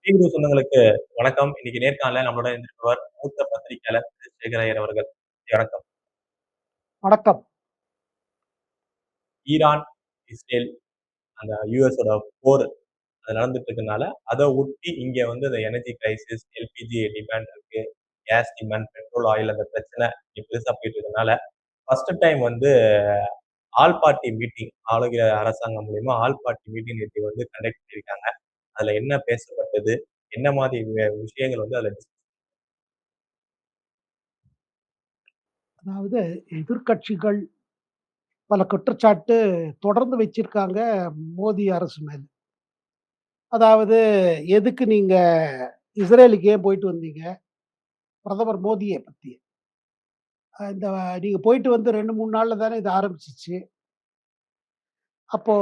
ஸ்ரீகுரு சொந்தங்களுக்கு வணக்கம். இன்னைக்கு நேர்காணல்ல நம்மளோட இருந்திருப்பவர் மூத்த பத்திரிகையாளர் திரு. சேகர் ஐயர் அவர்கள். வணக்கம். வணக்கம். ஈரான், இஸ்ரேல் அந்த யுஎஸோட போர் அது நடந்துட்டு இருக்கனால, அத ஒட்டி இங்க வந்து அந்த எனர்ஜி கிரைசிஸ், எல்பிஜி டிமாண்ட் இருக்கு. கேஸ் டிமாண்ட், பெட்ரோல், ஆயில் அந்த பிரச்சனை இங்க பெருசா போயிட்டு இருக்கனால, ஃபர்ஸ்ட் டைம் வந்து ஆல் பார்ட்டி மீட்டிங் ஆளுகிற அரசாங்கம் மூலியமா ஆல் பார்ட்டி மீட்டிங் நேத்து வந்து கண்டக்ட் பண்ணியிருக்காங்க. அதுல என்ன பேசப்பட்டது? என்ன மாதிரி விஷயங்கள் வந்து அதுல அதாவது எதிர்க்கட்சிகள் பல குற்றச்சாட்டு தொடர்ந்து வச்சிருக்காங்க மோடி அரசு மேல. அதாவது எதுக்கு நீங்க இஸ்ரேலுக்கு ஏன் போயிட்டு வந்தீங்க? பிரதமர் மோடிய பத்தி. இந்த நீங்க போயிட்டு வந்து 2, 3 நாள்ல தானே இது ஆரம்பிச்சுச்சு. அப்போ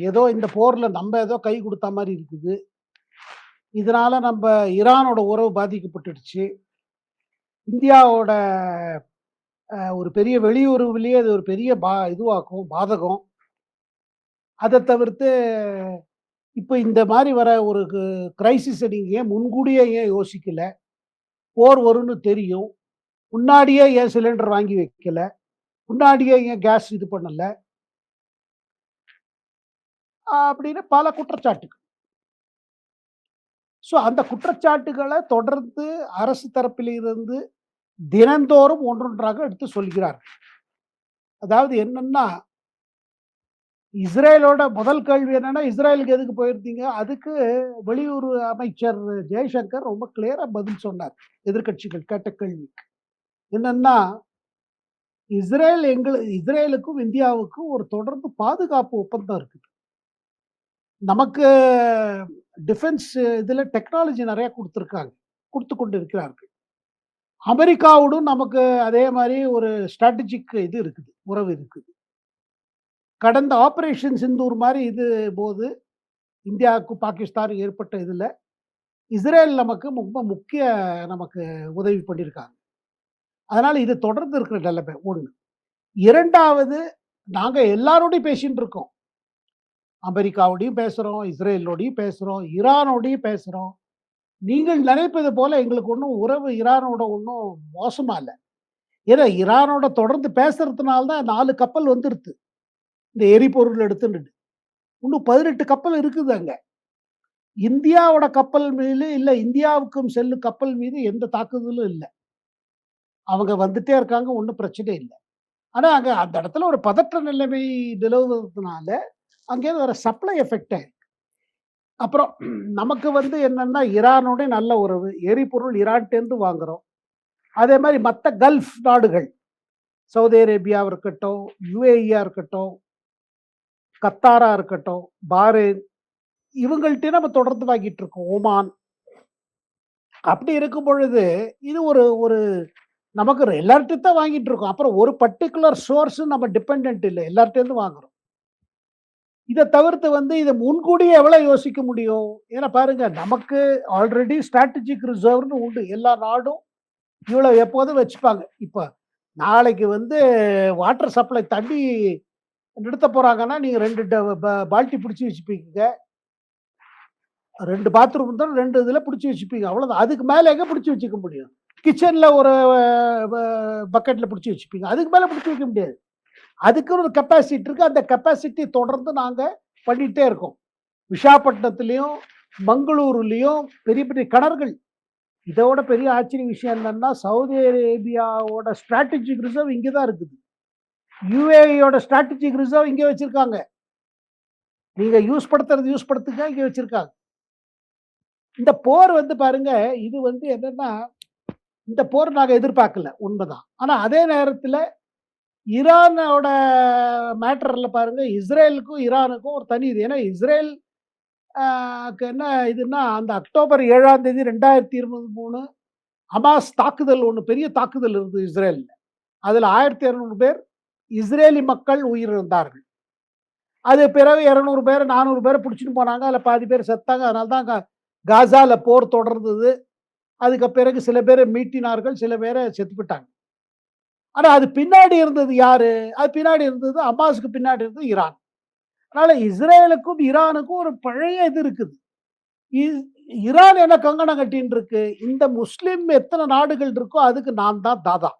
ஏதோ இந்த போர்ல நம்ம ஏதோ கை குடுத்தா மாரி இருக்குது. இதனால நம்ப ஈரானோட உறவு பாதிக்கப்பட்டுடுச்சு. இந்தியாவோட ஒரு பெரிய வெளியுறவுலயே அது ஒரு பெரிய இதுவாக்கும், பாதகம். அத தவிர்த்து இப்ப இந்த மாரி வர ஒரு கிரைசிஸ நீங்க ஏன் முன்கூடியே ஏன் யோசிக்கல? போர் வரும்னு தெரியும். முன்னாடியே ஏன் சிலிண்டர் வாங்கி வைக்கல? முன்னாடியே ஏன் கேஸ் இது பண்ணல? அப்படின்னு பல குற்றச்சாட்டுகள். அந்த குற்றச்சாட்டுகள தொடர்ந்து அரசு தரப்பிலிருந்து தினந்தோறும் ஒன்றொன்றாக எடுத்து சொல்கிறார். அதாவது என்னன்னா, இஸ்ரேலோட முதல் கேள்வி என்னன்னா, இஸ்ரேலுக்கு எதுக்கு போயிருந்தீங்க? அதுக்கு வெளியுறவு அமைச்சர் ஜெய்சங்கர் ரொம்ப கிளியரா பதில் சொன்னார். எதிர்க்கட்சிகள் கேட்ட கேள்விக்கு. என்னன்னா, இஸ்ரேலுக்கும் இந்தியாவுக்கும் ஒரு தொடர்ந்து பாதுகாப்பு ஒப்பந்தம் இருக்குது. நமக்கு டிஃபென்ஸ் இதுல டெக்னாலஜி நெறைய குடுத்துருக்காங்க. குடுத்துக் கொண்டு இருக்கிறார்கள். அமெரிக்காவோடும் நமக்கு அதே மாரி ஒரு ஸ்ட்ராட்டஜிக் இது இருக்குது. உறவு இருக்குது. கடந்த ஆப்பரேஷன் சிந்தூர் மாரி இது போது இந்தியாவுக்கும் பாகிஸ்தானுக்கும் ஏற்பட்ட இதுல, இஸ்ரேல் நமக்கு ரொம்ப முக்கிய நமக்கு உதவி பண்ணியிருக்காங்க. அதனால இது தொடர்ந்து இருக்கிற நிலைமை 1. 2வது நாங்க எல்லாரோடையும் பேசிட்டு இருக்கோம். அமெரிக்காவோடையும் பேசுறோம், இஸ்ரேலோடையும் பேசுறோம், ஈரானோடையும் பேசுறோம். நீங்கள் நினைப்பது போல எங்களுக்கு ஒண்ணும் உறவு ஈரானோட ஒண்ணும் மோசமா இல்ல. ஏன்னா ஈரானோட தொடர்ந்து பேசுறதுனால தான் 4 கப்பல் வந்துருது. இந்த எரிபொருள் எடுத்துன்னுட்டு. இன்னும் 18 கப்பல் இருக்குது அங்க. இந்தியாவோட கப்பல் மீது இல்ல இந்தியாவுக்கும் செல்லும் கப்பல் மீது எந்த தாக்குதலும் இல்ல. அவங்க வந்துட்டே இருக்காங்க. ஒண்ணும் பிரச்சனை இல்ல. ஆனா அங்க அந்த இடத்துல ஒரு பதற்ற நிலைமை நிலவுவதனால, அங்கேருந்து வர சப்ளை எஃபெக்ட் அப்புறம் நமக்கு வந்து என்னன்னா, ஈரானோட நல்ல உறவு. எரிபொருள் ஈரான்ட்டேருந்து வாங்குறோம். அதே மாரி மத்த கல்ஃப் நாடுகள், சவுதி அரேபியாவா இருக்கட்டும், யுஏஇயா இருக்கட்டும், கத்தாரா இருக்கட்டும், பாரேன் இவங்கள்ட்டயும் நம்ம தொடர்ந்து வாங்கிட்டு இருக்கோம். ஓமான். அப்படி இருக்கும் பொழுது, இது ஒரு ஒரு நமக்கு எல்லார்ட்டயும் தான் வாங்கிட்டு இருக்கோம். அப்புறம் ஒரு பர்ட்டிகுலர் சோர்ஸ் நம்ம டிபெண்டன்ட் இல்ல. எல்லார்ட்டேருந்து வாங்குறோம். இத தவிர்த்து வந்து இத முன்கூடியே எவ்வளவு யோசிக்க முடியும்? ஏன்னா பாருங்க, நமக்கு ஆல்ரெடி ஸ்ட்ராட்டஜிக் ரிசர்வ்ன்னு உண்டு. எல்லா நாடும் இவ்வளவு எப்போதும் வச்சுப்பாங்க. இப்ப நாளைக்கு வந்து வாட்டர் சப்ளை தண்ணி நிறுத்தப் போறாங்கன்னா, நீங்க 2 பால்டி புடிச்சு வச்சுப்பீங்க. 2 பாத்ரூம் இருந்தா 2 இதுல புடிச்சு வச்சுப்பீங்க. அவ்வளவுதான். அதுக்கு மேல எங்க புடிச்சு வச்சுக்க முடியும்? கிச்சன்ல ஒரு ப பக்கெட்ல புடிச்சு வச்சுப்பீங்க. அதுக்கு மேல புடிச்சு வைக்க முடியாது. அதுக்குன்னு ஒரு கெப்பாசிட்டி இருக்கு. அந்த கெப்பாசிட்டி தொடர்ந்து நாங்க பண்ணிட்டே இருக்கோம். விசாகப்பட்டினத்திலயும், மங்களூருலயும் பெரிய பெரிய கிணறுகள். இதோட பெரிய ஆச்சரிய விஷயம் என்னன்னா, சவுதி அரேபியாவோட ஸ்ட்ராட்டஜிக் ரிசர்வ் இங்க தான் இருக்குது. யுஏஇயோட ஸ்ட்ராட்டஜிக் ரிசர்வ் இங்க வச்சிருக்காங்க. நீங்க யூஸ் படுத்துங்க, இங்க வச்சிருக்காங்க. இந்த போர் வந்து பாருங்க, இது வந்து என்னன்னா, இந்த போர் நாங்க எதிர்பார்க்கல. உண்மதான். ஆனா அதே நேரத்துல ஈரானோட மேட்டர்ல பாருங்க, இஸ்ரேலுக்கும், ஈரானுக்கும் ஒரு தனி இது. ஏன்னா இஸ்ரேல் க்கு என்ன இதுன்னா, அந்த அக்டோபர் 7ஆம் தேதி 2023 ஹமாஸ் தாக்குதல் ஒண்ணு பெரிய தாக்குதல் இருந்தது இஸ்ரேல்ல. அதுல 1200 பேர் இஸ்ரேலி மக்கள் உயிரிழந்தார்கள். அது பிறகு 200 பேர், 400 பேர புடிச்சுட்டு போனாங்க. அதுல பாதி பேர் செத்தாங்க. அதனால தான் காசால போர் தொடர்ந்தது. அதுக்கு பிறகு சில பேர மீட்டினார்கள். சில பேர செத்துப்பிட்டாங்க. ஆனா அது பின்னாடி இருந்தது யாரு? அது பின்னாடி இருந்தது ஹமாஸ்க்கு பின்னாடி இருந்தது ஈரான். அதனால இஸ்ரேலுக்கும், ஈரானுக்கும் ஒரு பழைய இது இருக்குது. ஈரான் என்ன கங்கணம் கட்டின்னு இருக்கு, இந்த முஸ்லிம் எத்தனை நாடுகள் இருக்கோ அதுக்கு நான் தான் தாதா.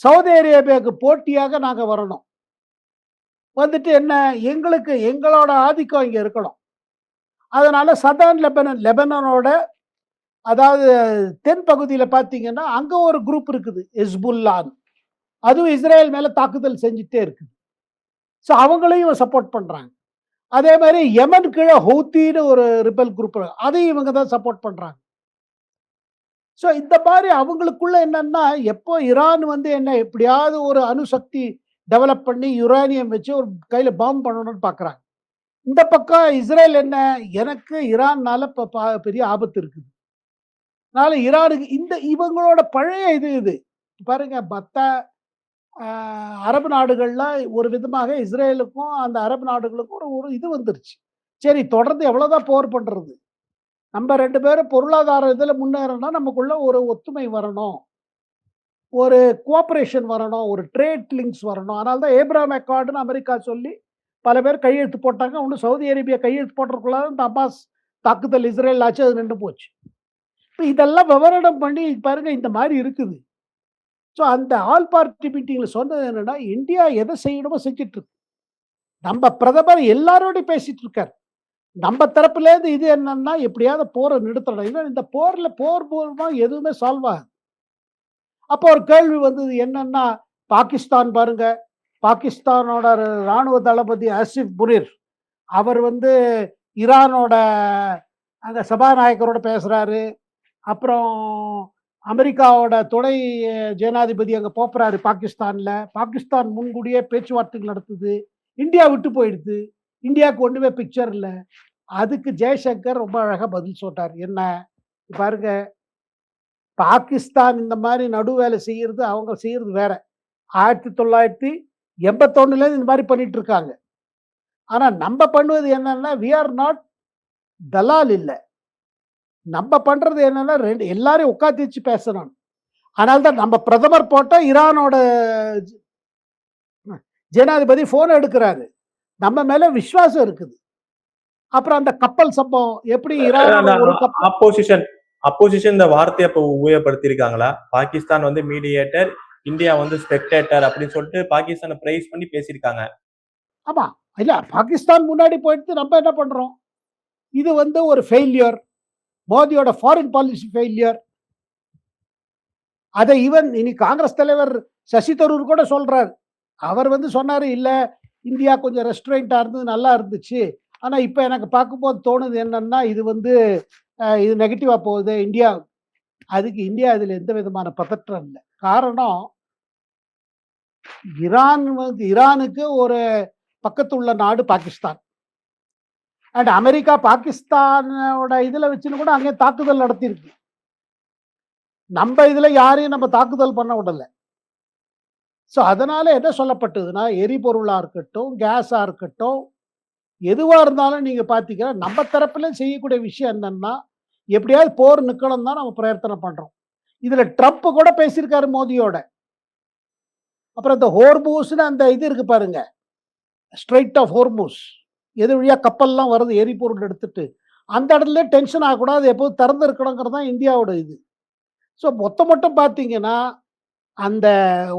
சவுதி அரேபியாவுக்கு போட்டியாக நாங்க வரணும். வந்துட்டு என்ன, எங்களுக்கு எங்களோட ஆதிக்கம் இங்க இருக்கணும். அதனால சதர்ன் லெபனானோட அதாவது தென் பகுதியில பார்த்தீங்கன்னா, அங்க ஒரு குரூப் இருக்குது. ஹிஸ்புல்லான்னு. அதுவும் இஸ்ரேல் மேல தாக்குதல் செஞ்சுட்டே இருக்குது. ஸோ அவங்களையும் சப்போர்ட் பண்றாங்க. அதே மாரி யெமன் கீழ ஹூத்தின்னு ஒரு ரிபெல் குரூப் அதையும் இவங்க தான் சப்போர்ட் பண்றாங்க. ஸோ இந்த மாரி அவங்களுக்குள்ள என்னன்னா, எப்போ ஈரான் வந்து என்ன எப்படியாவது ஒரு அணுசக்தி டெவலப் பண்ணி யுரேனியம் வச்சு ஒரு கையில பாம் பண்ணணும்னு பார்க்குறாங்க. இந்த பக்கம் இஸ்ரேல் என்ன, எனக்கு ஈரான்னால பெரிய ஆபத்து இருக்குது. அதனால ஈரானுக்கு இந்த இவங்களோட பழைய இது. பாருங்க மத்த அ அரபு நாடுகள்ல ஒரு விதமாக இஸ்ரேலுக்கும், அந்த அரபு நாடுகளுக்கும் ஒரு ஒரு இது வந்துருச்சு. சரி தொடர்ந்து எவ்வளோதான் போர் பண்றது? நம்ம 2 பேரும் பொருளாதார இதுல முன்னேறணும்னா, நமக்குள்ள ஒரு ஒத்துமை வரணும். ஒரு கோஆப்பரேஷன் வரணும். ஒரு ட்ரேட் லிங்க்ஸ் வரணும். அதனால தான் ஏப்ரஹாம் அக்கார்டுன்னு அமெரிக்கா சொல்லி பல பேர் கையெழுத்து போட்டாங்க. ஒண்ணும் சவுதி அரேபியா கையெழுத்து போடுறதுக்குள்ள இந்த அப்பாஸ் தாக்குதல் இஸ்ரேல் ஆச்சு. அது நின்று போச்சு. இப்ப இதெல்லாம் விவரணம் பண்ணி பாருங்க இந்த மாரி இருக்குது. ஸோ அந்த ஆல் பார்ட்டி மீட்டிங்ல சொன்னது என்னன்னா, இந்தியா எத செய்யணுமோ செஞ்சுட்டு இருக்கு. நம்ம பிரதமர் எல்லாரோடையும் பேசிட்டு இருக்காரு. நம்ம தரப்புலேருந்து இது என்னன்னா, எப்படியாவது போரை நிறுத்தணும். ஏன்னா இந்த போர் மூலமா எதுவுமே சால்வ் ஆகாது. அப்போ ஒரு கேள்வி வந்தது என்னன்னா, பாகிஸ்தான் பாருங்க. பாகிஸ்தானோட ராணுவ தளபதி ஆசிப் முனிர். அவர் வந்து ஈரானோட அந்த சபாநாயகரோட பேசுறாரு. அப்புறம் அமெரிக்காவோட துணை ஜனாதிபதி அங்க போறாரு பாகிஸ்தான்ல. பாகிஸ்தான் முன்கூடியே பேச்சுவார்த்தைகள் நடத்துது. இந்தியா விட்டு போயிடுது. இந்தியாவுக்கு ஒண்ணுமே பிக்சர் இல்ல. அதுக்கு ஜெய்சங்கர் ரொம்ப அழகா பதில் சொல்றார். என்ன பாருங்க, பாகிஸ்தான் இந்த மாதிரி நடு வேலை செய்யறது, அவங்க செய்யறது வேற. 1981 இந்த மாதிரி பண்ணிட்டு இருக்காங்க. ஆனா நம்ம பண்ணுவது என்னன்னா, வி ஆர் நாட் தலால் இல்ல. நம்ம பண்றது என்னன்னா, எல்லாரையும் உட்காத்தி வச்சு பேசணும். அதனால தான் நம்ம பிரதமர் போட்டா ஈரானோட ஜனாதிபதி போன் எடுக்கிறாரு. நம்ம மேல விசுவாசம் இருக்குது. அப்புறம் அந்த கப்பல் சம்பவம் எப்படி ஈரானோட ஒரு கப்பல் அப்போசிஷன் அப்போசிஷன் இந்த வார்த்தையை அப்ப உபயோகப்படுத்தியிருக்காங்களா? பாகிஸ்தான் வந்து மீடியேட்டர், இந்தியா வந்து ஸ்பெக்டேட்டர் அப்படின்னு சொல்லிட்டு பாகிஸ்தானை பிரைஸ் பண்ணி பேசியிருக்காங்க. ஆமா. இல்ல பாகிஸ்தான் முன்னாடி போயிட்டு நம்ம என்ன பண்றோம்? இது வந்து ஒரு ஃபெயில்யூர். மோடியோட ஃபாரின் பாலிசி ஃபெயில்யூர். அதை ஈவன் இனி காங்கிரஸ் தலைவர் சசி தரூர் கூட சொல்றாரு. அவர் வந்து சொன்னாரு, இல்ல இந்தியா கொஞ்சம் ரெஸ்ட்ரெயின்ட்டா இருந்தது, நல்லா இருந்துச்சு. ஆனா இப்ப எனக்கு பார்க்கும்போது தோணுது என்னன்னா, இது வந்து இது நெகட்டிவா போகுது இந்தியா. அதுக்கு இந்தியா இதுல எந்த விதமான பதற்றம் இல்ல. காரணம் ஈரானுக்கு ஒரு பக்கத்துள்ள நாடு பாகிஸ்தான். அண்ட் அமெரிக்கா பாகிஸ்தானோட இதுல வச்சுன்னு கூட அங்கே தாக்குதல் நடத்தியிருக்கு. நம்ம இதுல யாரையும் நம்ம தாக்குதல் பண்ண விடல. ஸோ அதனால என்ன சொல்லப்பட்டதுன்னா, எரிபொருளா இருக்கட்டும், கேஸா இருக்கட்டும், எதுவா இருந்தாலும் நீங்க பார்த்தீங்கன்னா, நம்ம தரப்புல செய்யக்கூடிய விஷயம் என்னன்னா, எப்படியாவது போர் நிக்கணும் தான் நம்ம பிரயத்தனம் பண்றோம். இதுல ட்ரம்ப் கூட பேசியிருக்காரு மோடியோட. அப்புறம் இந்த ஹோர்மூஸ்ன்னு அந்த இது இருக்கு பாருங்க. Strait of Hormuz. எது வழியா கப்பல்லாம் வருது எரிபொருள் எடுத்துட்டு. அந்த இடத்துல டென்ஷன் ஆகக்கூடாது. எப்போதும் திறந்து இருக்கணுங்கிறது தான் இந்தியாவோட இது. ஸோ மொத்தம் பார்த்தீங்கன்னா, அந்த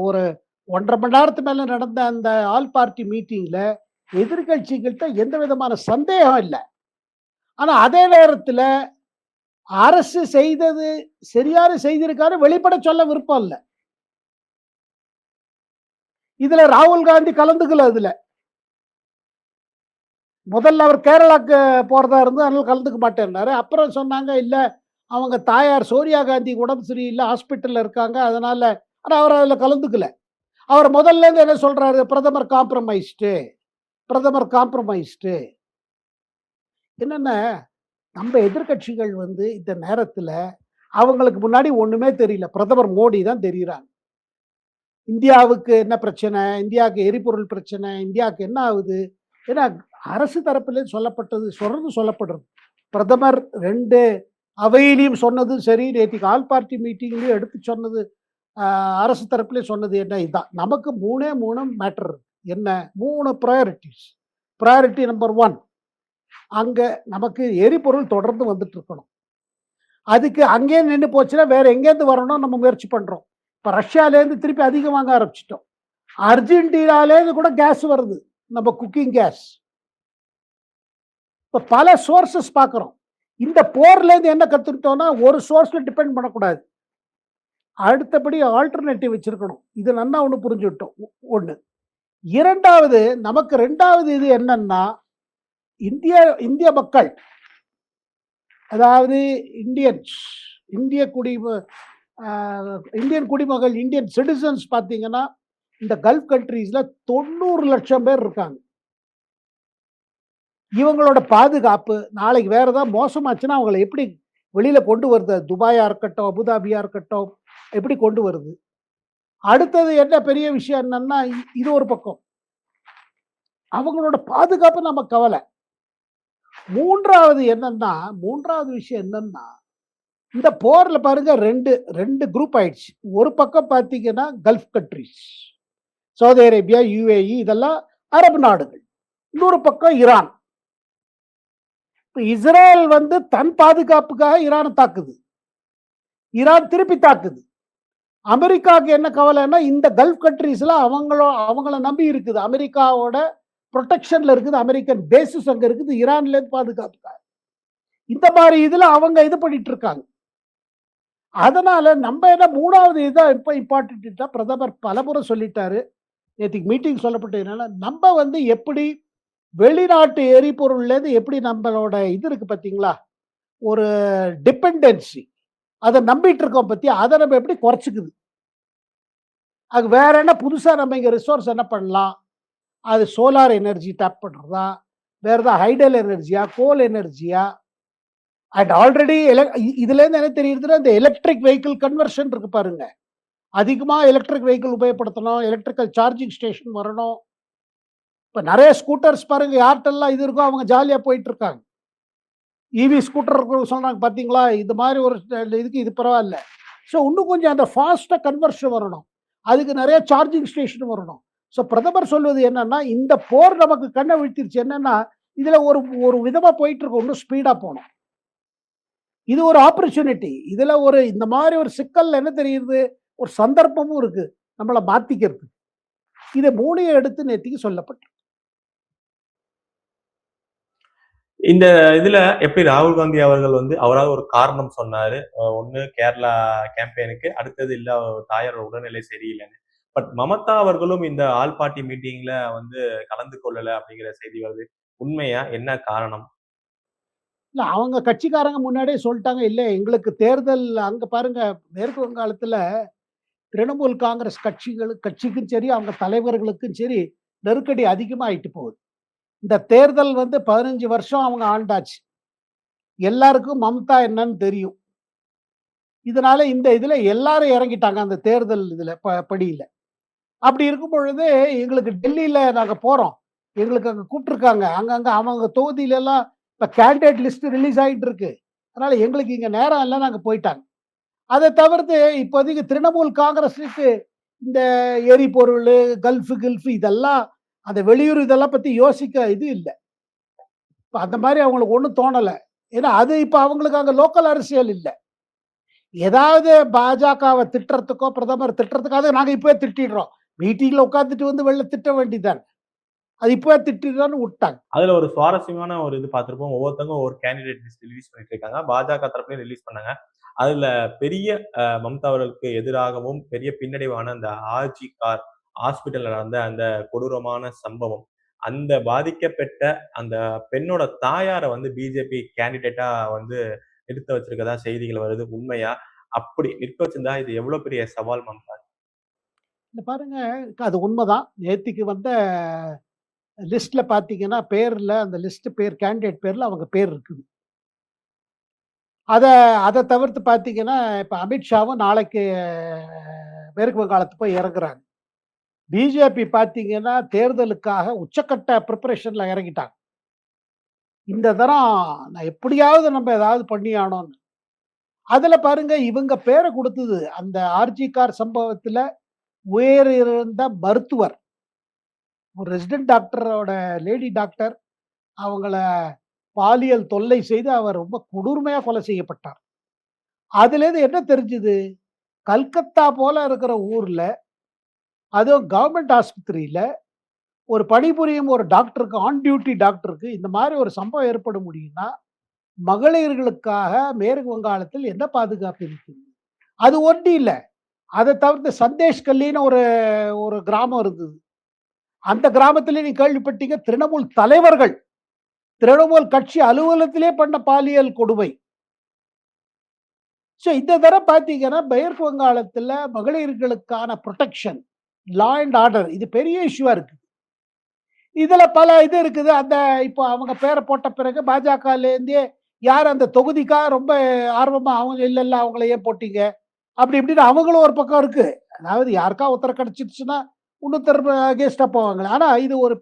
ஒரு 1 1/2 மணி நேரத்துக்கு மேல நடந்த அந்த ஆல் பார்ட்டி மீட்டிங்ல எதிர்க்கட்சிகள்ட்ட எந்த விதமான சந்தேகம் இல்ல. ஆனா அதே நேரத்துல அரசு செய்தது சரியான செய்திருக்காரு வெளிப்பட சொல்ல விருப்பம் இல்ல. இதுல ராகுல் காந்தி கலந்துக்கல அதுல. முதல்ல அவர் கேரளாக்கு போறதா இருந்து அதனால கலந்துக்க மாட்டேன்னாரு. அப்புறம் சொன்னாங்க இல்ல அவங்க தாயார் சோனியா காந்திக்கு உடம்பு சரியில்ல ஹாஸ்பிட்டல்ல இருக்காங்க. அதனால ஆனா அவர் அதுல கலந்துக்கல. அவர் முதல்ல இருந்து என்ன சொல்றாரு? பிரதமர் காம்ப்ரமைஸ்டு. என்னன்னா, நம்ம எதிர்க்கட்சிகள் வந்து இந்த நேரத்துல அவங்களுக்கு முன்னாடி ஒண்ணுமே தெரியல. பிரதமர் மோடி தான் தெரியிறாங்க. இந்தியாவுக்கு என்ன பிரச்சனை? இந்தியாவுக்கு எரிபொருள் பிரச்சனை. இந்தியாவுக்கு என்ன ஆகுது? ஏன்னா அரசு தரப்பிலே தொடர்ந்து சொல்லப்படுறது. பிரதமர் 2 அவையிலயும் சொன்னதும் சரி, நேத்திக்கு ஆல் பார்ட்டி மீட்டிங்லயும் எடுத்து சொன்னது அரசு தரப்பிலே சொன்னது என்ன இதான். நமக்கு 3 மேட்டர் இருக்கு. என்ன 3 பிரையாரிட்டீஸ். பிரையாரிட்டி நம்பர் 1 அங்க நமக்கு எரிபொருள் தொடர்ந்து வந்துட்டு இருக்கணும். அதுக்கு அங்கேயே நின்னு போச்சுன்னா, வேற எங்கேருந்து வரணும்னு நம்ம முயற்சி பண்றோம். இப்ப ரஷ்யாலேருந்து திருப்பி அதிகம் வாங்க ஆரம்பிச்சுட்டோம். அர்ஜென்டினாலேருந்து கூட கேஸ் வருது. நம்ம குக்கிங் கேஸ். இப்ப பல சோர்ஸஸ் பார்க்குறோம். இந்த போர்லேருந்து என்ன கத்துக்கிட்டோம்னா, ஒரு சோர்ஸ்ல டிபெண்ட் பண்ணக்கூடாது. அடுத்தபடி ஆல்டர்னேட்டிவ் வச்சிருக்கணும். இது நன்னா ஒண்ணு புரிஞ்சுக்கிட்டோம். 1. 2வது நமக்கு 2வது இது என்னன்னா, இந்திய இந்திய மக்கள், அதாவது இந்தியன்ஸ், இந்திய குடிம அ இந்தியன் குடிமகள், இந்தியன் சிட்டிசன்ஸ் பார்த்தீங்கன்னா, இந்த கல்ஃப் கண்ட்ரீஸ்ல 90 லட்சம் பேர் இருக்காங்க. இவங்களோட பாதுகாப்பு, நாளைக்கு வேற ஏதாவது மோசமாச்சுன்னா, அவங்கள எப்படி வெளியில கொண்டு வருது? துபாயா இருக்கட்டும், அபுதாபியா இருக்கட்டும், எப்படி கொண்டு வருது? அடுத்தது என்ன பெரிய விஷயம் என்னன்னா, இது ஒரு பக்கம். அவங்களோட பாதுகாப்பு நம்ம கவல. 3வது விஷயம் என்னன்னா, இந்த போர்ல பாருங்க 2 குரூப் ஆயிடுச்சு. ஒரு பக்கம் பார்த்தீங்கன்னா, gulf countries. Saudi Arabia, UAE இதெல்லாம் அரபு நாடுகள். இன்னொரு பக்கம் ஈரான். இப்ப இஸ்ரேல் வந்து தன் பாதுகாப்புக்காக ஈரான தாக்குது. ஈரான் திருப்பி தாக்குது. அமெரிக்காவுக்கு என்ன கவலைன்னா, இந்த கல்ஃப் கண்ட்ரீஸ்ல அவங்கள நம்பி இருக்குது. அமெரிக்காவோட புரொடெக்ஷன்ல இருக்குது. அமெரிக்கன் பேஸஸ் அங்க இருக்குது. ஈரான்லேருந்து பாதுகாப்புக்காக. இந்த மாரி இதுல அவங்க இது பண்ணிட்டு இருக்காங்க. அதனால நம்ம என்ன 3வது இதான் இப்ப இம்பார்ட்டன்ட் தான் பிரதமர் பலமுறை சொல்லிட்டாரு. நேத்திக்கு மீட்டிங் சொல்லப்பட்டதுனால, நம்ம வந்து எப்படி வெளிநாட்டு எரிபொருள்லேருந்து எப்படி நம்மளோட இது இருக்கு பார்த்தீங்களா? ஒரு டிபெண்டன்சி. அத நம்பிட்டு இருக்கோம் பாத்தியா? அத நம்ம எப்படி குறைச்சுக்குது? அது வேற என்ன புதுசா நம்ம இங்க ரிசோர்ஸ் என்ன பண்ணலாம்? அது சோலார் எனர்ஜி டேப் பண்றதா? வேற ஏதாவது ஹைடல் எனர்ஜியா? கோல் எனர்ஜியா? அண்ட் ஆல்ரெடி இதுலேருந்து என்ன தெரியுதுன்னா, இந்த எலக்ட்ரிக் வெஹிக்கிள் கன்வர்ஷன் இருக்கு பாருங்க. அதிகமா எலக்ட்ரிக் வெஹிக்கிள் உபயோகப்படுத்தணும். எலக்ட்ரிக்கல் சார்ஜிங் ஸ்டேஷன் வரணும். இப்ப நெறைய ஸ்கூட்டர்ஸ் பாருங்க யார்ட்டெல்லாம் இது இருக்கோ அவங்க ஜாலியா போயிட்டு இருக்காங்க. ஸ்கூட்டர் இருக்கிறவங்க சொல்றாங்க பார்த்தீங்களா? இது மாரி ஒரு இதுக்கு இது பரவால்ல. ஸோ இன்னும் கொஞ்சம் அந்த ஃபாஸ்ட்டா கன்வர்ஷன் வரணும். அதுக்கு நெறைய சார்ஜிங் ஸ்டேஷன் வரணும். ஸோ பிரதமர் சொல்வது என்னன்னா, இந்த போர் நமக்கு கண்ண விழித்திருச்சு. என்னன்னா, இதுல ஒரு ஒரு விதமா போயிட்டு இருக்கோம். இன்னும் ஸ்பீடா போணும். இது ஒரு ஆப்பர்ச்சுனிட்டி. இதுல ஒரு இந்த மாரி ஒரு சிக்கல்ல என்ன தெரியுது? ஒரு சந்தர்ப்பமும் இருக்கு. நம்மள மாத்திக்கிறதுக்கு. இத 3யும் எடுத்து நேத்திக்கு சொல்லப்பட்டது. இந்த இதுல எப்படி ராகுல் காந்தி அவர்கள் வந்து அவராவது ஒரு காரணம் சொன்னாரு. ஒண்ணு கேரளா கேம்பெயினுக்கு, அடுத்தது இல்ல அவர் தாயாரோட உடல்நிலை சரியில்லன்னு. பட் மமதா அவர்களும் இந்த ஆல் பார்ட்டி மீட்டிங்ல வந்து கலந்து கொள்ளல அப்படிங்கிற செய்தி வருது. உண்மையா? என்ன காரணம்? இல்ல அவங்க கட்சிக்காரங்க முன்னாடியே சொல்ட்டாங்க. இல்ல எங்களுக்கு தேர்தல் அங்க பாருங்க மேற்கு வங்காளத்துல திரிணாமுல் காங்கிரஸ் கட்சிக்கும் சரி, அவங்க தலைவர்களுக்கும் சரி நெருக்கடி அதிகமாயிட்டு போகுது. இந்த தேர்தல் வந்து 15 வருஷம் அவங்க ஆண்டாச்சு. எல்லாருக்கும் மம்தா என்னன்னு தெரியும். இதனால இந்த இதுல எல்லாரும் இறங்கிட்டாங்க அந்த தேர்தல் இதுல படியில. அப்படி இருக்கும் பொழுது எங்களுக்கு டெல்லியில நாங்க போறோம். எங்களுக்கு அங்க கூப்பிட்டுருக்காங்க. அங்கங்க அவங்க தொகுதியில எல்லாம் இப்ப கேண்டிடேட் லிஸ்ட் ரிலீஸ் ஆயிட்டு இருக்கு. அதனால எங்களுக்கு இங்க நேரம் இல்ல நாங்க போயிட்டாங்க. அத தவிர்த்து இப்போதைக்கு திரிணாமுல் காங்கிரஸுக்கு இந்த எரிபொருளு, கில்ஃப் இதெல்லாம் அந்த வெளியூர் இதெல்லாம் பத்தி யோசிக்க இது இல்ல. இப்ப அந்த மாரி அவங்களுக்கு ஒண்ணும் தோணல. ஏன்னா அது இப்ப அவங்களுக்கு அங்க லோக்கல் அரசியல் இல்ல. ஏதாவது பாஜகவ திட்டுறதுக்கோ, பிரதமர் திட்டுறதுக்காக நாங்க இப்பவே திட்டிடுறோம். மீட்டிங்ல உட்கார்ந்துட்டு வந்து வெளில திட்ட வேண்டியதுதானே. அது இப்பவே திட்டிடுறோம்னு வுட்டாங்க. அதுல ஒரு சுவாரஸ்யமான ஒரு இது பார்த்திருப்போம். ஒவ்வொருத்தவங்க ஒவ்வொரு கேண்டிடேட் லிஸ்ட் ரிலீஸ் பண்ணிட்டு இருக்காங்க. பாஜக தரப்புலயும் ரிலீஸ் பண்ணாங்க. அதுல பெரிய மம்தா அவர்களுக்கு எதிராகவும் பெரிய பின்னடைவான அந்த ஆர்ஜி கார் ஹாஸ்பிட்டல்ல நடந்த அந்த கொடூரமான சம்பவம். அந்த பாதிக்கப்பட்ட அந்த பெண்ணோட தாயார வந்து பிஜேபி கேண்டிடேட்டா வந்து நிறுத்த வச்சிருக்கதா செய்திகள் வருது. உண்மையா? அப்படி நிற்க வச்சிருந்தா இது எவ்வளவு பெரிய சவால் மம்தா? இந்த பாருங்க அது உண்மதான். நேத்திக்கு வந்த லிஸ்ட்ல பார்த்தீங்கன்னா, பேர்ல அந்த லிஸ்ட் பேர் கேண்டிடேட் பேர்ல அவங்க பேர் இருக்குது. அத அத தவிர்த்து பார்த்தீங்கன்னா, இப்ப அமித்ஷாவும் நாளைக்கு மேற்கு வங்காளத்துக்கு போய் இறங்குறாங்க. பிஜேபி பார்த்தீங்கன்னா, தேர்தலுக்காக உச்சக்கட்ட பிரிப்பரேஷன்ல இறங்கிட்டாங்க. இந்த தரம் நான் எப்படியாவது நம்ம ஏதாவது பண்ணியே ஆகணும்னு. அதுல பாருங்க இவங்க பேர குடுத்தது. அந்த ஆர்ஜி கார் சம்பவத்துல உயிரிழந்த மருத்துவர். ஒரு ரெசிடென்ட் டாக்டரோட லேடி டாக்டர் அவங்கள பாலியல் தொல்லை செய்து அவர் ரொம்ப கொடூரமையா கொலை செய்யப்பட்டார். அதுலேருந்து என்ன தெரிஞ்சுது? கல்கத்தா போல இருக்கிற ஊர்ல, அதுவும் கவர்ன்மென்ட் ஆஸ்பத்திரியில ஒரு பணிபுரியும் ஒரு டாக்டருக்கு, ஆன் டியூட்டி டாக்டருக்கு இந்த மாரி ஒரு சம்பவம் ஏற்பட முடியும்னா, மகளிர்களுக்காக மேற்கு வங்காளத்தில் என்ன பாதுகாப்பு இருக்குது? அது ஒண்ணும் இல்ல. அத தவிர்த்து சந்தேஷ் கல்லின்னு ஒரு ஒரு கிராமம் இருந்தது. அந்த கிராமத்திலே நீங்க கேள்விப்பட்டீங்க, திரிணாமுல் தலைவர்கள், திரிணாமுல் கட்சி அலுவலகத்திலே பண்ண பாலியல் கொடுமை. இந்த தடவ பார்த்தீங்கன்னா, மேற்கு வங்காளத்தில மகளிர்களுக்கான புரொடெக்ஷன், லா அண்ட் ஆர்டர் இது பெரிய இஷ்யூவா இருக்கு. இதுல பல இது இருக்குது. இப்போ அவங்க பேர போட்ட பிறகு பாஜகலேருந்தே யார் அந்த தொகுதிக்காக ரொம்ப ஆர்வமா அவங்க இல்ல அவங்கள ஏன் போட்டீங்க? அப்படி இப்படின்னு அவங்களும் ஒரு பக்கம் இருக்கு. அதாவது யாருக்கா ஒருத்தர கிடைச்சிருச்சுன்னா, இன்னொருத்தர் அகென்ஸ்டா போவாங்களே. ஆனா இது ஒரு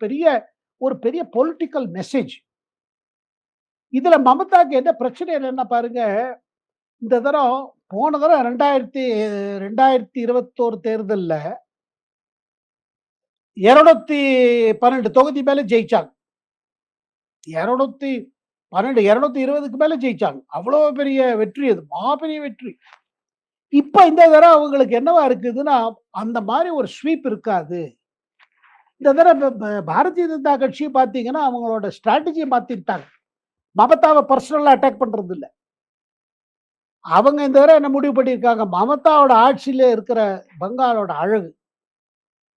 பெரிய பொலிட்டிக்கல் மெசேஜ். இதுல மமதாக்கு என்ன பிரச்சனை என்னன்னா பாருங்க, இந்த தரம் போன தரம் 2021 தேர்தல்ல 212 தொகுதி மேல ஜெயிச்சாங்க. 212, 220க்கு மேல ஜெயிச்சாங்க. அவ்வளோ பெரிய வெற்றி அது. மாபெரிய வெற்றி. இப்ப இந்த தடவ அவங்களுக்கு என்னவா இருக்குதுன்னா, அந்த மாரி ஒரு ஸ்வீப் இருக்காது. இந்த தடவ பாரதிய ஜனதா கட்சி பார்த்தீங்கன்னா, அவங்களோட ஸ்ட்ராட்டஜிய மாத்திட்டாங்க. மமதாவ பர்சனலா அட்டாக் பண்றது இல்ல. அவங்க இந்த தடவ என்ன முடிவு பண்ணியிருக்காங்க, மமதாவோட ஆட்சியில இருக்கிற பெங்காலோட அழகு,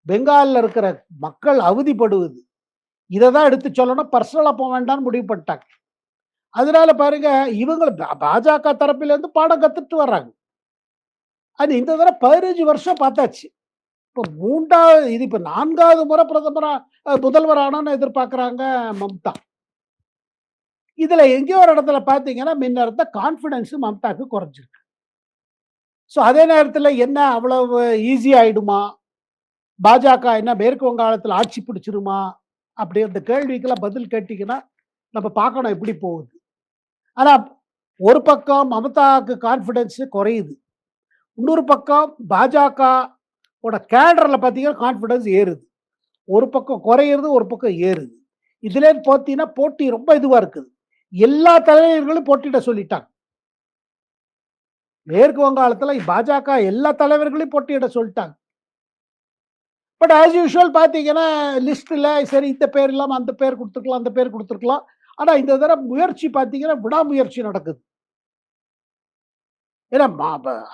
பெங்கால்ல இருக்கிற மக்கள் அவதிப்படுவது, இத தான் எடுத்து சொல்லணும். பர்சனலா போ வேண்டாம்னு முடிவு பண்ணிட்டாங்க. அதனால பாருங்க, இவங்க பாஜக தரப்பிலிருந்து பாடம் கத்துட்டு வர்றாங்க. அது இந்த தடவ 15 வருஷம் பார்த்தாச்சு. இப்ப 3வது இது இப்ப 4வது முறை பிரதமரா முதல்வர் ஆகணும்னு எதிர்பார்க்குறாங்க மம்தா. இதுல எங்கேயோ ஒரு இடத்துல பார்த்தீங்கன்னா, முன்ன இருந்த கான்ஃபிடன்ஸ் மம்தாக்கு குறைஞ்சிருக்கு. அதே நேரத்துல என்ன அவ்வளவு ஈஸி ஆயிடுமா? பாஜக என்ன மேற்கு வங்காளத்துல ஆட்சி பிடிச்சிருமா? அப்படி அந்த கேள்விக்கெல்லாம் பதில் கேட்டீங்கன்னா, நம்ம பார்க்கணும் எப்படி போகுது. ஆனா, ஒரு பக்கம் மமதாக்கு கான்ஃபிடன்ஸ் குறையுது. இன்னொரு பக்கம் பாஜக ஓட கேடர்ல பார்த்தீங்கன்னா கான்ஃபிடன்ஸ் ஏறுது. ஒரு பக்கம் குறையிறது, ஒரு பக்கம் ஏறுது. இதுல பார்த்தீங்கன்னா போட்டி ரொம்ப இதுவா இருக்குது. எல்லா தலைவர்களும் போட்டியிட சொல்லிட்டாங்க. மேற்கு வங்காளத்துல பாஜக எல்லா தலைவர்களையும் போட்டியிட சொல்லிட்டாங்க. பட் ஆஸ் யூசுவல் பார்த்தீங்கன்னா, லிஸ்ட்ல சரி இந்த பேர் இல்லாம அந்த பேர் குடுத்துருக்கலாம், அந்த பேர் குடுத்துருக்கலாம். ஆனா இந்த தடவ முயற்சி பார்த்தீங்கன்னா, விடாமுயற்சி நடக்குது. ஏன்னா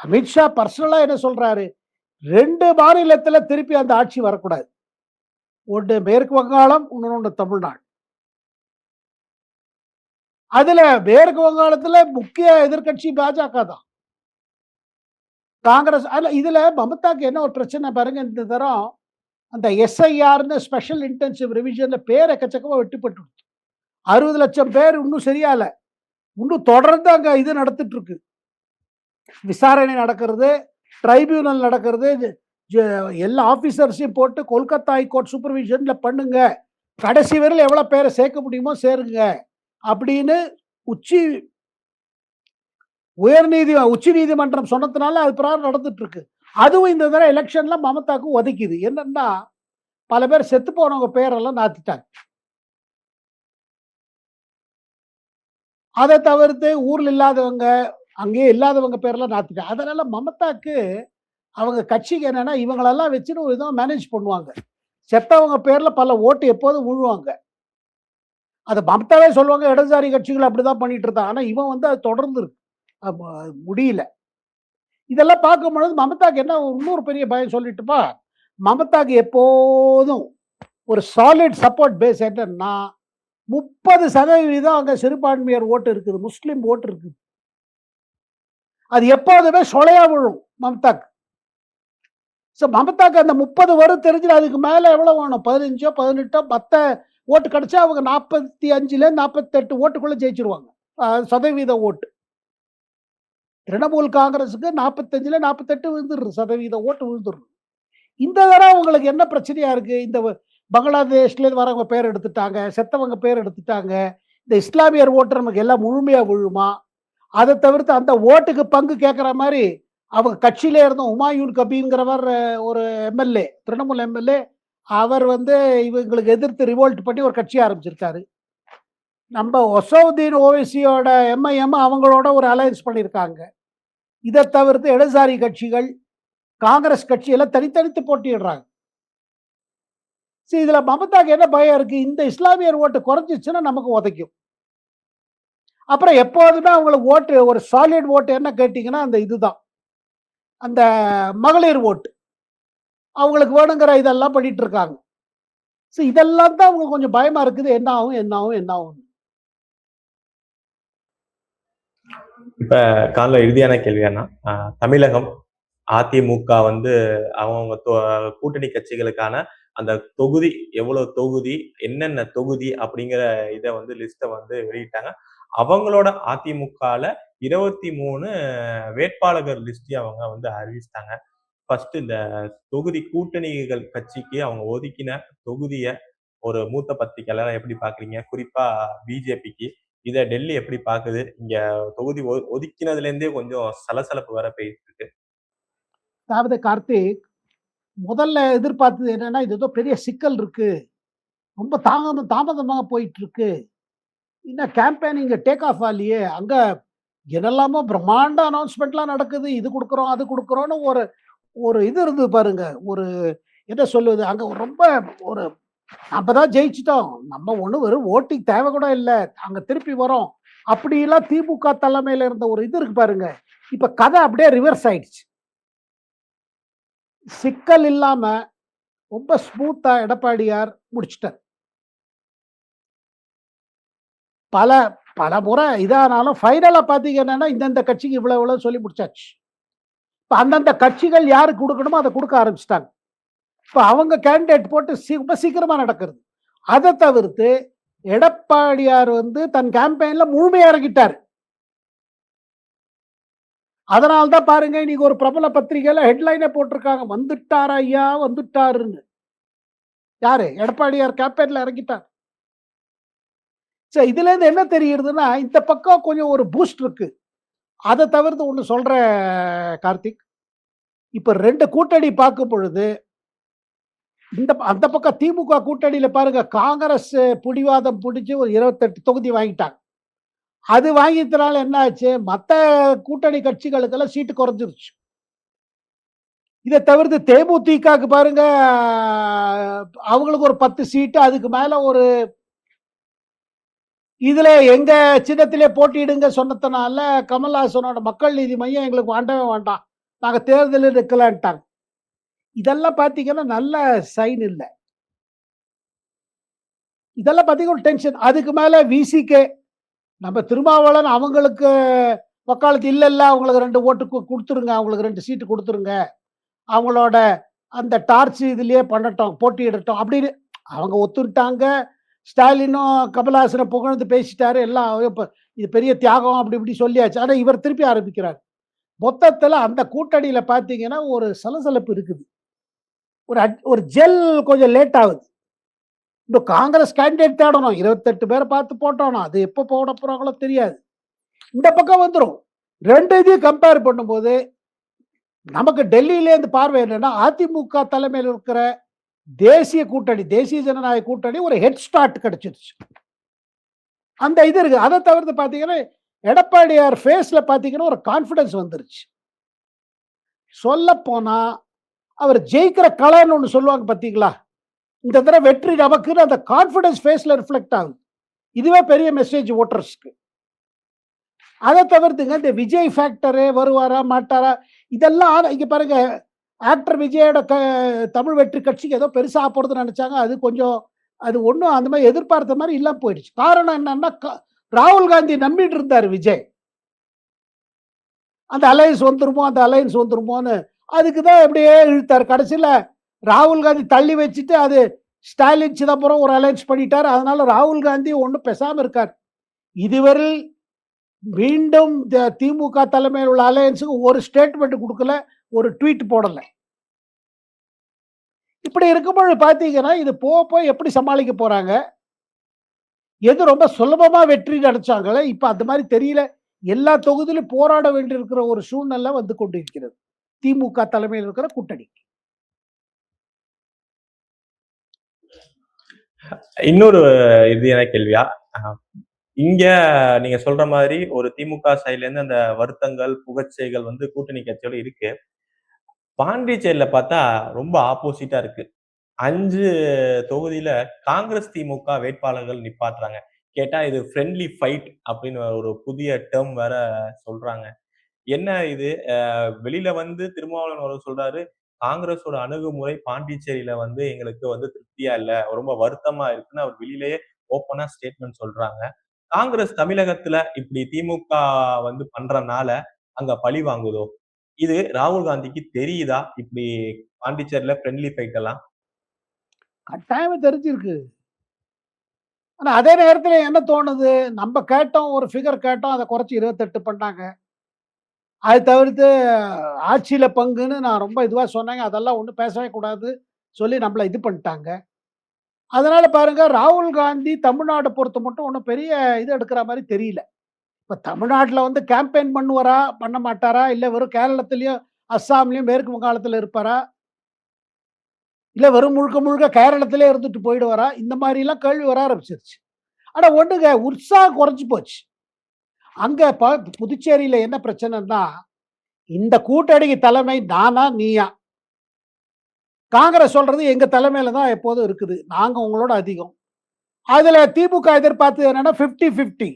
அமித்ஷா பர்சனலா என்ன சொல்றாரு? 2 மாநிலத்தில திருப்பி அந்த ஆட்சி வரக்கூடாது. ஒண்ணு மேற்கு வங்காளம், இன்னொன்னு தமிழ்நாடு. அதுல மேற்கு வங்காளத்துல முக்கிய எதிர்க்கட்சி பாஜக தான். காங்கிரஸ் இதுல மமதாக்கு என்ன ஒரு பிரச்சனை பாருங்க, இந்த தரம் அந்த எஸ்ஐஆர்ன்னு ஸ்பெஷல் இன்டென்சிவ் ரிவிஷன்ல பேர் எக்கச்சக்கமா வெட்டுப்பட்டு 60 லட்சம் பேர் இன்னும் சரியா இல்ல. இன்னும் தொடர்ந்து அங்க இது நடத்திட்டு இருக்கு. விசாரணை நடக்கிறது, ட்ரைபியூனல் நடக்கிறது. எல்லா ஆபீசர்ஸையும் போட்டு கொல்கத்தா ஹைகோர்ட் சூப்பர்விஷன்ல பண்ணுங்க. கடைசி வரையில் எவ்வளவு பேரை சேர்க்க முடியுமோ சேருங்க அப்படின்னு உச்ச நீதிமன்றம் சொன்னதுனால அது பிரகாரம் நடந்துட்டு இருக்கு. அதுவும் இந்த தடவை எலெக்ஷன்ல மமதாக்கு ஒதுக்கிது. என்னன்னா பல பேர் செத்து போனவங்க பேரெல்லாம் நாத்திட்டாங்க. அதை தவிர்த்து ஊர்ல இல்லாதவங்க, அங்கேயே இல்லாதவங்க பேரெல்லாம் நாத்திட்டாங்க. அதனால மமதாக்கு அவங்க கட்சிக்கு என்னன்னா இவங்களெல்லாம் வச்சுன்னு ஒரு இதாக மேனேஜ் பண்ணுவாங்க. செத்தவங்க பேர்ல பல ஓட்டு எப்போதும் விழுவாங்க. அதை மமதாவே சொல்லுவாங்க, இடதுசாரி கட்சிகள் அப்படிதான் பண்ணிட்டு இருந்தாங்க. ஆனா இவன் வந்து அது தொடர்ந்து இருக்கு. முடியல. இதெல்லாம் பார்க்கும்பொழுது மமதாக்கு என்ன இன்னொரு பெரிய பயம் சொல்லிட்டுப்பா, மமதாக்கு எப்போதும் ஒரு சாலிட் சப்போர்ட் பேஸ் என்னன்னா 30% அங்க சிறுபான்மையர் ஓட்டு இருக்குது, முஸ்லிம் ஓட்டு இருக்குது. அது எப்போதுமே சொலையா விழும் மமதாக்கு. மமதாக்கு அந்த 30 வரும் தெரிஞ்சு அதுக்கு மேல எவ்வளவு வேணும்? 15 18 மத்த ஓட்டு கிடைச்சா அவங்க 45ல 48 ஓட்டுக்குள்ள ஜெயிச்சிருவாங்க. சதவீத ஓட்டு. திரிணாமுல் காங்கிரஸுக்கு 45ல 48 விழுந்துடுது, சதவீத ஓட்டு விழுந்துடுது. இந்த தடவை உங்களுக்கு என்ன பிரச்சனையா இருக்கு? இந்த பங்களாதேஷ்ல இருந்து வரவங்க பேர் எடுத்துட்டாங்க, செத்தவங்க பேர் எடுத்துட்டாங்க. இந்த இஸ்லாமியர் ஓட்டு நமக்கு எல்லாம் முழுமையா விழுமா? அதை தவிர்த்து அந்த ஓட்டுக்கு பங்கு கேட்கிற மாதிரி அவங்க கட்சியிலே இருந்த ஹுமாயூன் கபீர்ங்கிறவர் ஒரு எம்எல்ஏ, திரிணாமுல் எம்எல்ஏ, அவர் வந்து இவங்களுக்கு எதிர்த்து ரிவோல்ட் பண்ணி ஒரு கட்சி ஆரம்பிச்சிருக்காரு. நம்ம ஒசவுதீன் ஓவைசியோட எம்ஐஎம் அவங்களோட ஒரு அலையன்ஸ் பண்ணியிருக்காங்க. இதை தவிர்த்து இடதுசாரி கட்சிகள், காங்கிரஸ் கட்சி எல்லாம் தனித்தனித்து போட்டியிடுறாங்க. சரி, இதுல மமதாக்கு என்ன பயம் இருக்கு? இந்த இஸ்லாமியர் ஓட்டு குறைஞ்சிச்சுன்னா நமக்கு உதைக்கும். அப்புறம் எப்போதுமே அவங்களுக்கு ஓட்டு, ஒரு சாலிட் ஓட்டு என்ன கேட்டீங்கன்னா அந்த இதுதான், அந்த மகளிர் ஓட்டு அவங்களுக்கு வேணுங்கிற இதெல்லாம் பண்ணிட்டு இருக்காங்க. இதெல்லாம் தான் அவங்க கொஞ்சம் பயமா இருக்குது. என்ன ஆகும், என்ன ஆகும், என்ன ஆகும். இப்ப காலைல இறுதியான கேள்வி அண்ணா. தமிழகம் அதிமுக வந்து அவங்க கூட்டணி கட்சிகளுக்கான அந்த தொகுதி, எவ்வளவு தொகுதி, என்னென்ன தொகுதி அப்படிங்கிற இத வந்து லிஸ்ட்ட வந்து வெளியிட்டாங்க. அவங்களோட அதிமுகல 23 வேட்பாளர்கள் லிஸ்ட்டையும் அவங்க வந்து அறிவிச்சுட்டாங்க. ஃபர்ஸ்ட் இந்த தொகுதி கூட்டணிகள் கட்சிக்கு அவங்க ஒதுக்கின தொகுதிய ஒரு மூத்த பத்திரிகையாளரா எப்படி பார்க்குறீங்க? குறிப்பா பிஜேபிக்கு. இத டெல்லி எப்படி பார்க்குது? இங்க தொகுதி ஒதுக்கினதுல இருந்தே கொஞ்சம் சலசலப்பு வேற போயிட்டு இருக்கு. அதாவது கார்த்திக், முதல்ல எதிர்பார்த்தது என்னன்னா, இது ஏதோ பெரிய சிக்கல் இருக்கு. ரொம்ப தாமதமா போயிட்டு இருக்கு. இன்னும் கேம்பெயினிங் டேக் ஆஃப் ஆகலையே. அங்க என்னெல்லாமோ பிரம்மாண்ட அனௌன்ஸ்மென்ட்லாம் நடக்குது. இது குடுக்குறோம், அது குடுக்குறோம்னு ஒரு ஒரு இது இருந்தது பாருங்க. ஒரு என்ன சொல்லுவது? அங்க ரொம்ப ஒரு நம்ம தான் ஜெயிச்சுட்டோம். நம்ம ஒண்ணும் வெறும் ஓட்டிங் தேவை கூட இல்ல. அங்க திருப்பி வரோம். அப்படிலாம் திமுக தலைமையில இருந்த ஒரு இது இருக்கு பாருங்க. இப்ப கதை அப்படியே ரிவர்ஸ் ஆயிடுச்சு. சிக்கல் இல்லாம ரொம்ப ஸ்மூத்தா எடப்பாடியார் முடிச்சுட்டார். பல பல முறை இதானாலும் ஃபைனலா பாத்தீங்கன்னா இந்தந்த கட்சிக்கு இவ்வளவு இவ்வளவு சொல்லி முடிச்சாச்சு. இப்ப அந்தந்த கட்சிகள் யாருக்கு கொடுக்கணுமோ அதை கொடுக்க ஆரம்பிச்சிட்டாங்க. இப்ப அவங்க கேண்டிடேட் போட்டு ரொம்ப சீக்கிரமா நடக்கிறது. அதை தவிர்த்து எடப்பாடியார் வந்து தன் கேம்பெயின்ல முழுமையா இறங்கிட்டார். அதனால்தான் பாருங்க, இன்னைக்கு ஒரு பிரபல பத்திரிகையில ஹெட்லைனே போட்டிருக்காங்க, வந்துட்டார் ஐயா வந்துட்டாருன்னு. யாரு? எடப்பாடியார் கேம்பெயின்ல இறங்கிட்டார். சரி, இதுல இருந்து என்ன தெரியுதுன்னா, இந்த பக்கம் கொஞ்சம் ஒரு பூஸ்ட் இருக்கு. அதை தவிர்த்து ஒண்ணு சொல்றேன் கார்த்திக். இப்ப 2 கூட்டணி பார்க்கும் பொழுது, அந்த பக்கம் திமுக கூட்டணியில பாருங்க, காங்கிரஸ் புடிவாதம் புடிச்சு ஒரு 28 தொகுதி வாங்கிட்டாங்க. அது வாங்கியதுனால என்ன ஆச்சு? மத்த கூட்டணி கட்சிகளுக்கெல்லாம் சீட்டு குறைஞ்சிருச்சு. இதை தவிர்த்து தேமுதிகக்கு பாருங்க, அவங்களுக்கு ஒரு 10 சீட்டு, அதுக்கு மேல ஒரு இதுல எங்க சின்னத்திலே போட்டியிடுங்க சொன்னதுனால கமல்ஹாசனோட மக்கள் நீதி மையம் எங்களுக்கு வேண்டவே வேண்டாம், நாங்க தேர்தலில் நிக்கலான்ட்டாங்க. இதெல்லாம் பாத்தீங்கன்னா நல்ல சைன் இல்ல. இதெல்லாம் பாத்தீங்கன்னா ஒரு டென்ஷன். அதுக்கு மேல விசிகே, நம்ம திருமாவளவன் அவங்களுக்கு வக்காலத்து இல்ல, அவங்களுக்கு 2 ஓட்டு கொடுத்துருங்க, அவங்களுக்கு 2 சீட்டு கொடுத்துருங்க, அவங்களோட அந்த டார்ச் இதுலயே பண்ணட்டும், போட்டியிடட்டும் அப்படின்னு அவங்க ஒத்துட்டாங்க. ஸ்டாலினும் கமல்ஹாசனை புகழ்ந்து பேசிட்டாரு. எல்லாம் இது பெரிய தியாகம் அப்படி இப்படி சொல்லியாச்சு. ஆனா இவர் திருப்பி ஆரம்பிக்கிறார். மொத்தத்துல அந்த கூட்டணியில பாத்தீங்கன்னா ஒரு சலசலப்பு இருக்குது. ஒரு ஜெல் கொஞ்சம் லேட் ஆகுது. இன்னும் காங்கிரஸ் கேண்டிடேட் தேடணும். 28 பேரை பார்த்து போட்டோம். அது எப்போ போட போறாங்களோ தெரியாது. இந்த பக்கம் வந்துடும். 2 இதையும் கம்பேர் பண்ணும்போது நமக்கு டெல்லியில இருந்து பார்வை என்னன்னா, அதிமுக தலைமையில் இருக்கிற தேசிய கூட்டணி, தேசிய ஜனநாயக கூட்டணி ஒரு ஹெட் ஸ்டார்ட் கிடைச்சிருச்சு. அந்த இது இருக்கு. அதை தவிர்த்து பாத்தீங்கன்னா எடப்பாடியார் ஃபேஸ்ல பாத்தீங்கன்னா ஒரு கான்பிடன்ஸ் வந்துருச்சு. சொல்ல போனா அவர் ஜெயிக்கிற கலைன்னு ஒண்ணு சொல்லுவாங்க பாத்தீங்களா, இந்த தடவை வெற்றி நமக்குன்னு அந்த கான்பிடன்ஸ் ஃபேஸ்ல ரிஃப்ளெக்ட் ஆகுது. இதுவே பெரிய மெசேஜ் ஓட்டர்ஸ்க்கு. அதை தவிர்த்துங்க இந்த விஜய் ஃபேக்டரு வருவாரா மாட்டாரா இதெல்லாம் இங்க பாருங்க. ஆக்டர் விஜயோட தமிழ் வெற்றி கட்சிக்கு ஏதோ பெருசா போறதுன்னு நினைச்சாங்க. அது கொஞ்சம் அது ஒன்றும் அந்த மாதிரி எதிர்பார்த்த மாதிரி இல்லாம போயிடுச்சு. காரணம் என்னன்னா, ராகுல் காந்தி நம்பிட்டு இருந்தார் விஜய், அந்த அலையன்ஸ் வந்துருமோ அந்த அலையன்ஸ் வந்துருமோன்னு. அதுக்குதான் எப்படியே இழுத்தார். கடைசியில ராகுல் காந்தி தள்ளி வச்சுட்டு அது ஸ்டாலின் சிதம்பரம் ஒரு அலையன்ஸ் பண்ணிட்டார். அதனால ராகுல் காந்தி ஒன்றும் பேசாம இருக்கார். இதுவரை மீண்டும் திமுக தலைமையில் உள்ள அலையன்ஸுக்கு ஒரு ஸ்டேட்மெண்ட் கொடுக்கல, ஒரு ட்வீட் போடல. இப்படி இருக்கும்போது பாத்தீங்கன்னா இது போய் எப்படி சமாளிக்க போறாங்க? எது ரொம்ப சுலபமா வெற்றி நினைச்சாங்களே, இப்ப அந்த மாதிரி தெரியல. எல்லா தொகுதியிலும் போராட வேண்டியிருக்கிற ஒரு சூழ்நிலை வந்து கொண்டிருக்கிறது திமுக தலைமையில் இருக்கிற கூட்டணி. இன்னொரு இறுதியான கேள்வியா, இங்க நீங்க சொல்ற மாதிரி ஒரு திமுக சைட்ல இருந்து அந்த வருத்தங்கள், புகழ்ச்சிகள் வந்து கூட்டணி கட்சியோட இருக்கு. பாண்டிச்சேரியில பார்த்தா ரொம்ப ஆப்போசிட்டா இருக்கு. 5 தொகுதியில காங்கிரஸ், திமுக வேட்பாளர்கள் நிப்பாட்டுறாங்க. கேட்டா இது ஃப்ரெண்ட்லி ஃபைட் அப்படின்னு ஒரு புதிய டெர்ம் வேற சொல்றாங்க. என்ன இது? வெளியில வந்து திருமாவளவன் அவர்கள் சொல்றாரு, காங்கிரஸோட அணுகுமுறை பாண்டிச்சேரியில வந்து எங்களுக்கு வந்து திருப்தியா இல்ல. ரொம்ப வருத்தமா இருக்குன்னு அவர் வெளியிலேயே ஓப்பனா ஸ்டேட்மெண்ட் சொல்றாங்க. காங்கிரஸ் தமிழகத்துல இப்படி திமுக வந்து பண்றனால அங்க பழி வாங்குதோ? இது ராகுல் காந்திக்கு தெரியுதா? இப்படி பாண்டிச்சேரியில ஃப்ரெண்ட்லி ஃபைட் எல்லாம்? கட்டாயமா தெரிஞ்சிருக்கு. ஆனா அதே நேரத்துல என்ன தோணுது, நம்ம கேட்டோம் ஒரு ஃபிகர் கேட்டோம். அத குறைச்சு 28 பண்ணாங்க. அது தவிர்த்து ஆட்சியில பங்குன்னு நான் ரொம்ப இதுவா சொன்னேங்க. அதெல்லாம் ஒண்ணும் பேசவே கூடாது சொல்லி நம்மள இது பண்ணிட்டாங்க. அதனால பாருங்க ராகுல் காந்தி தமிழ்நாட பொறுத்த மட்டும் ஒண்ணும் பெரிய இது எடுக்கிற மாரி தெரியல. இப்ப தமிழ்நாட்டுல வந்து கேம்பெயின் பண்ணுவாரா? பண்ண மாட்டாரா? இல்ல வெறும் கேரளத்திலயும், அஸ்ஸாம்லயும், மேற்கு வங்காளத்துல இருப்பாரா? இல்ல வெறும் முழுக்க முழுக்க கேரளத்திலே இருந்துட்டு போயிடுவாரா? இந்த மாரிலாம் கேள்வி வர ஆரம்பிச்சிருச்சு. ஆனா ஒண்ணுங்க உற்சாகம் குறைஞ்சு போச்சு. அங்க புதுச்சேரியில என்ன பிரச்சனைன்னா, இந்த கூட்டணிக்கு தலைமை நானா? நீயா? காங்கிரஸ் சொல்றது எங்க தலைமையில தான் எப்போதும் இருக்குது. நாங்க உங்களோட அதிகம். அதுல திமுக எதிர்பார்த்தது என்னன்னா 50, 50.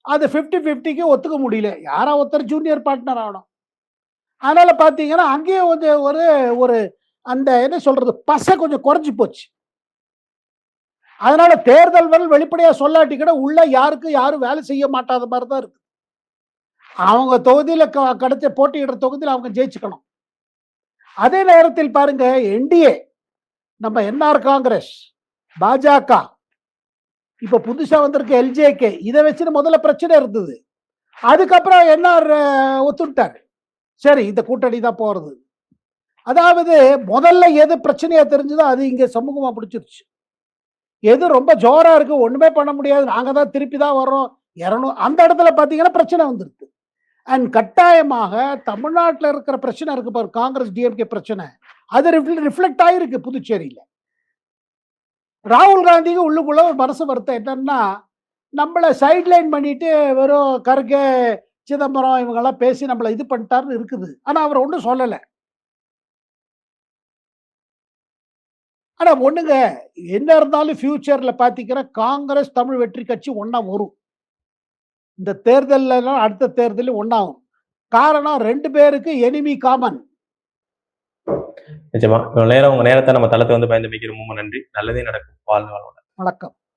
அது 50, 50க்கு ஒத்துக்க முடியல. யாரா ஒருத்தர் ஜூனியர் பார்ட்னர் ஆகணும். அதனால பார்த்தீங்கன்னா, அங்கேயும் கொஞ்சம் ஒரு ஒரு அந்த என்ன சொல்றது? பச கொஞ்சம் குறைஞ்சு போச்சு. அதனால தேர்தல் வெளிப்படையா சொல்லாட்டி கூட உள்ள யாரும் வேலை செய்ய மாட்டாத மாரி தான் இருக்கு. அவங்க தொகுதியில கிடைச்ச போட்டியிடுற தொகுதியில அவங்க ஜெயிச்சுக்கணும். அதே நேரத்தில் பாருங்க என்டிஏ, நம்ம என்ஆர் காங்கிரஸ், பாஜக, இப்ப புதுசா வந்திருக்க எல்ஜேகே இத வச்சுன்னு முதல்ல பிரச்சனை இருந்தது. அதுக்கப்புறம் என்ஆர் ஒத்துக்கிட்டாரு. சரி இந்த கூட்டணி தான் போறது. அதாவது முதல்ல எது பிரச்சனையா தெரிஞ்சதோ அது இங்க சமூகமா பிடிச்சிருச்சு. எது ரொம்ப ஜோரா இருக்கு ஒண்ணுமே பண்ண முடியாது. நாங்க தான் திருப்பி தான் வர்றோம். அந்த இடத்துல பார்த்தீங்கன்னா பிரச்சனை வந்துருது. அண்ட் கட்டாயமாக தமிழ்நாட்டுல இருக்கிற பிரச்சனை இருக்கு பாரு காங்கிரஸ் டிஎம்கே பிரச்சனை. அது ரிஃப்ளெக்ட் ஆயிருக்கு புதுச்சேரியில. ராகுல் காந்திக்கு உள்ளுக்குள்ள ஒரு மனசு வருத்தம் என்னன்னா, நம்மள சைட் லைன் பண்ணிட்டு வெறும் கர்கே, சிதம்பரம் இவங்கெல்லாம் பேசி நம்மள இது பண்ணிட்டாருன்னு இருக்குது. ஆனா அவர் ஒண்ணும் சொல்லல. ஆனா ஒண்ணுங்க, என்ன இருந்தாலும் ஃபியூச்சர்ல பார்த்தீங்கன்னா, காங்கிரஸ், தமிழ் வெற்றி கட்சி ஒண்ணா வரும். இந்த தேர்தல்லலாம் அடுத்த தேர்தலும் ஒண்ணாகும். காரணம் 2 பேருக்கு எனிமி காமன். நிச்சயமா. இவ்வளவு நேரம் உங்க நேரத்த நம்ம தளத்த வந்து பயந்தமைக்கு ரொம்ப நன்றி. நல்லதே நடக்கும். வாழ்க வளமுடன். வணக்கம்.